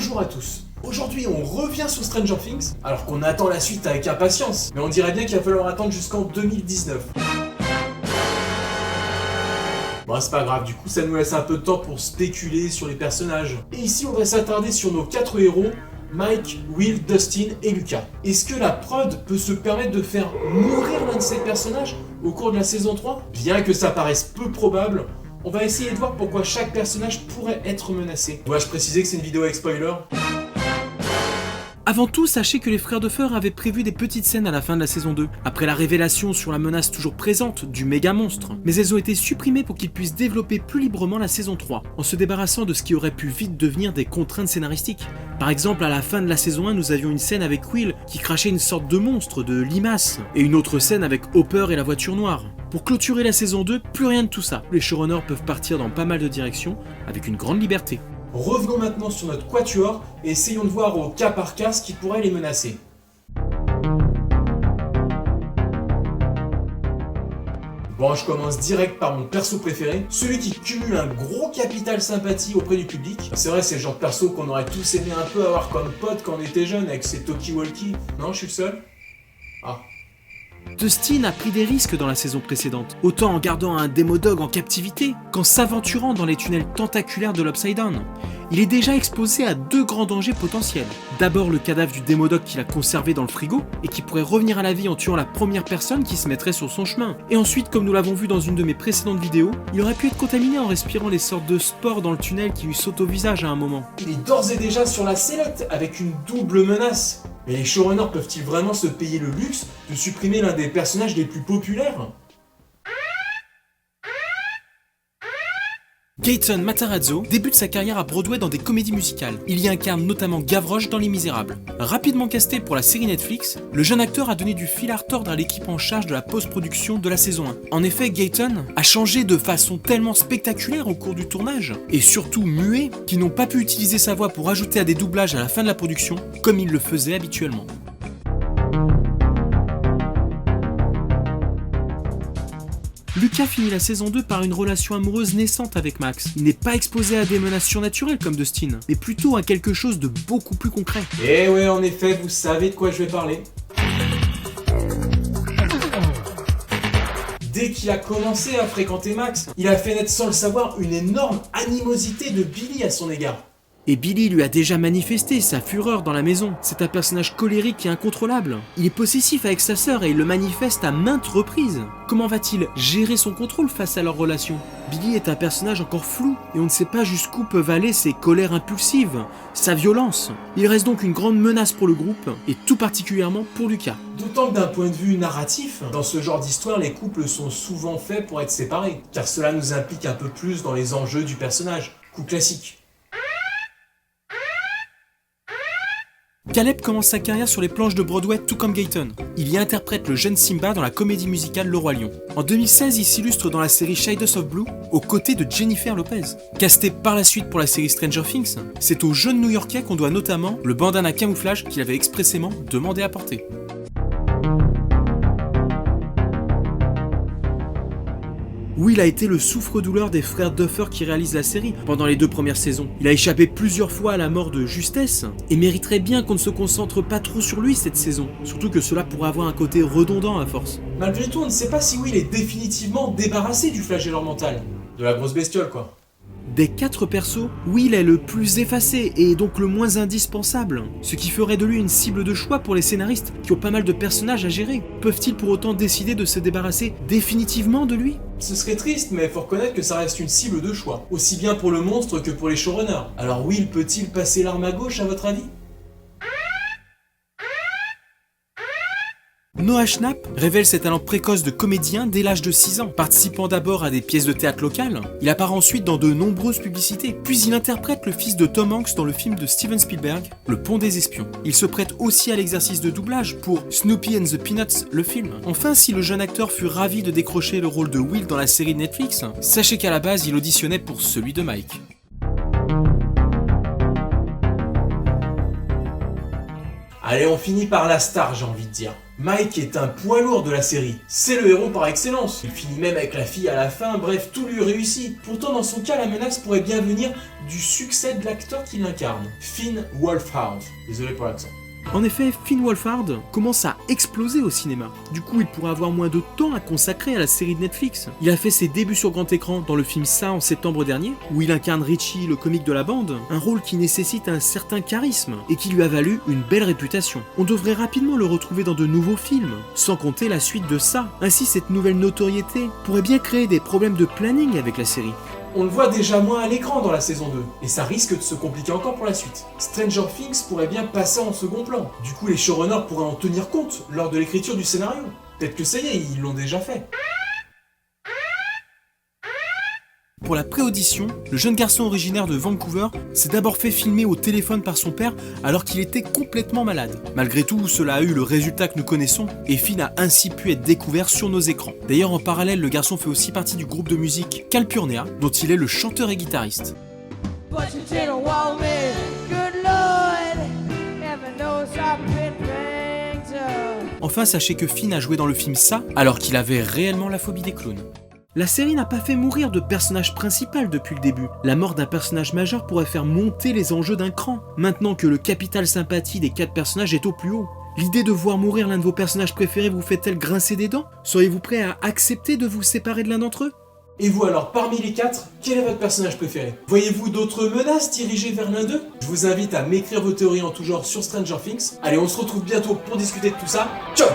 Bonjour à tous. Aujourd'hui, on revient sur Stranger Things, alors qu'on attend la suite avec impatience, mais on dirait bien qu'il va falloir attendre jusqu'en 2019. Bon, c'est pas grave, du coup ça nous laisse un peu de temps pour spéculer sur les personnages. Et ici, on va s'attarder sur nos 4 héros, Mike, Will, Dustin et Lucas. Est-ce que la prod peut se permettre de faire mourir l'un de ces personnages au cours de la saison 3 ? Bien que ça paraisse peu probable, on va essayer de voir pourquoi chaque personnage pourrait être menacé. Dois-je préciser que c'est une vidéo avec spoiler ? Avant tout, sachez que les frères Duffer avaient prévu des petites scènes à la fin de la saison 2, après la révélation sur la menace toujours présente du méga monstre, mais elles ont été supprimées pour qu'ils puissent développer plus librement la saison 3, en se débarrassant de ce qui aurait pu vite devenir des contraintes scénaristiques. Par exemple, à la fin de la saison 1, nous avions une scène avec Will qui crachait une sorte de monstre, de limace, et une autre scène avec Hopper et la voiture noire. Pour clôturer la saison 2, plus rien de tout ça. Les showrunners peuvent partir dans pas mal de directions, avec une grande liberté. Revenons maintenant sur notre quatuor et essayons de voir au cas par cas ce qui pourrait les menacer. Bon, je commence direct par mon perso préféré, celui qui cumule un gros capital sympathie auprès du public. C'est vrai, c'est le genre de perso qu'on aurait tous aimé un peu avoir comme pote quand on était jeune avec ses talkie-walkie. Non, je suis le seul ? Ah. Dustin a pris des risques dans la saison précédente, autant en gardant un Demodog en captivité qu'en s'aventurant dans les tunnels tentaculaires de l'Upside Down. Il est déjà exposé à 2 grands dangers potentiels. D'abord le cadavre du Demodog qu'il a conservé dans le frigo et qui pourrait revenir à la vie en tuant la première personne qui se mettrait sur son chemin. Et ensuite, comme nous l'avons vu dans une de mes précédentes vidéos, il aurait pu être contaminé en respirant les sortes de spores dans le tunnel qui lui sautent au visage à un moment. Il est d'ores et déjà sur la sellette avec une double menace. Mais les showrunners peuvent-ils vraiment se payer le luxe de supprimer l'un des personnages les plus populaires ? Gaten Matarazzo débute sa carrière à Broadway dans des comédies musicales. Il y incarne notamment Gavroche dans Les Misérables. Rapidement casté pour la série Netflix, le jeune acteur a donné du fil à retordre à l'équipe en charge de la post-production de la saison 1. En effet, Gaten a changé de façon tellement spectaculaire au cours du tournage, et surtout muet, qu'ils n'ont pas pu utiliser sa voix pour ajouter à des doublages à la fin de la production, comme il le faisait habituellement. Lucas finit la saison 2 par une relation amoureuse naissante avec Max. Il n'est pas exposé à des menaces surnaturelles comme Dustin, mais plutôt à quelque chose de beaucoup plus concret. Eh ouais, en effet, vous savez de quoi je vais parler. Dès qu'il a commencé à fréquenter Max, il a fait naître sans le savoir une énorme animosité de Billy à son égard. Et Billy lui a déjà manifesté sa fureur dans la maison. C'est un personnage colérique et incontrôlable. Il est possessif avec sa sœur et il le manifeste à maintes reprises. Comment va-t-il gérer son contrôle face à leur relation ? Billy est un personnage encore flou et on ne sait pas jusqu'où peuvent aller ses colères impulsives, sa violence. Il reste donc une grande menace pour le groupe et tout particulièrement pour Lucas. D'autant que d'un point de vue narratif, dans ce genre d'histoire, les couples sont souvent faits pour être séparés, car cela nous implique un peu plus dans les enjeux du personnage. Coup classique. Caleb commence sa carrière sur les planches de Broadway tout comme Gaten. Il y interprète le jeune Simba dans la comédie musicale Le Roi Lion. En 2016, il s'illustre dans la série Shades of Blue aux côtés de Jennifer Lopez. Casté par la suite pour la série Stranger Things, c'est au jeune New-Yorkais qu'on doit notamment le bandana camouflage qu'il avait expressément demandé à porter. Will a été le souffre-douleur des frères Duffer qui réalisent la série pendant les 2 premières saisons. Il a échappé plusieurs fois à la mort de justesse et mériterait bien qu'on ne se concentre pas trop sur lui cette saison, surtout que cela pourrait avoir un côté redondant à force. Malgré tout, on ne sait pas si Will est définitivement débarrassé du flagelleur mental. De la grosse bestiole, quoi. Des 4 persos, Will est le plus effacé et donc le moins indispensable, ce qui ferait de lui une cible de choix pour les scénaristes qui ont pas mal de personnages à gérer. Peuvent-ils pour autant décider de se débarrasser définitivement de lui ? Ce serait triste, mais faut reconnaître que ça reste une cible de choix, aussi bien pour le monstre que pour les showrunners. Alors Will peut-il passer l'arme à gauche à votre avis ? Noah Schnapp révèle ses talents précoces de comédien dès l'âge de 6 ans. Participant d'abord à des pièces de théâtre locales, il apparaît ensuite dans de nombreuses publicités, puis il interprète le fils de Tom Hanks dans le film de Steven Spielberg, Le Pont des Espions. Il se prête aussi à l'exercice de doublage pour Snoopy and the Peanuts, le film. Enfin, si le jeune acteur fut ravi de décrocher le rôle de Will dans la série Netflix, sachez qu'à la base, il auditionnait pour celui de Mike. Allez, on finit par la star, j'ai envie de dire. Mike est un poids lourd de la série. C'est le héros par excellence. Il finit même avec la fille à la fin, bref, tout lui réussit. Pourtant, dans son cas, la menace pourrait bien venir du succès de l'acteur qui l'incarne, Finn Wolfhard. Désolé pour l'accent. En effet, Finn Wolfhard commence à exploser au cinéma. Du coup, il pourrait avoir moins de temps à consacrer à la série de Netflix. Il a fait ses débuts sur grand écran dans le film Ça en septembre dernier, où il incarne Richie, le comique de la bande, un rôle qui nécessite un certain charisme et qui lui a valu une belle réputation. On devrait rapidement le retrouver dans de nouveaux films, sans compter la suite de Ça. Ainsi, cette nouvelle notoriété pourrait bien créer des problèmes de planning avec la série. On le voit déjà moins à l'écran dans la saison 2, et ça risque de se compliquer encore pour la suite. Stranger Things pourrait bien passer en second plan. Du coup, les showrunners pourraient en tenir compte lors de l'écriture du scénario. Peut-être que ça y est, ils l'ont déjà fait. Pour la pré-audition, le jeune garçon originaire de Vancouver s'est d'abord fait filmer au téléphone par son père alors qu'il était complètement malade. Malgré tout, cela a eu le résultat que nous connaissons et Finn a ainsi pu être découvert sur nos écrans. D'ailleurs, en parallèle, le garçon fait aussi partie du groupe de musique Calpurnia, dont il est le chanteur et guitariste. Enfin, sachez que Finn a joué dans le film Ça alors qu'il avait réellement la phobie des clowns. La série n'a pas fait mourir de personnage principal depuis le début. La mort d'un personnage majeur pourrait faire monter les enjeux d'un cran, maintenant que le capital sympathie des 4 personnages est au plus haut. L'idée de voir mourir l'un de vos personnages préférés vous fait-elle grincer des dents? Seriez-vous prêt à accepter de vous séparer de l'un d'entre eux? Et vous alors, parmi les 4, quel est votre personnage préféré? Voyez-vous d'autres menaces dirigées vers l'un d'eux? Je vous invite à m'écrire vos théories en tout genre sur Stranger Things. Allez, on se retrouve bientôt pour discuter de tout ça. Ciao!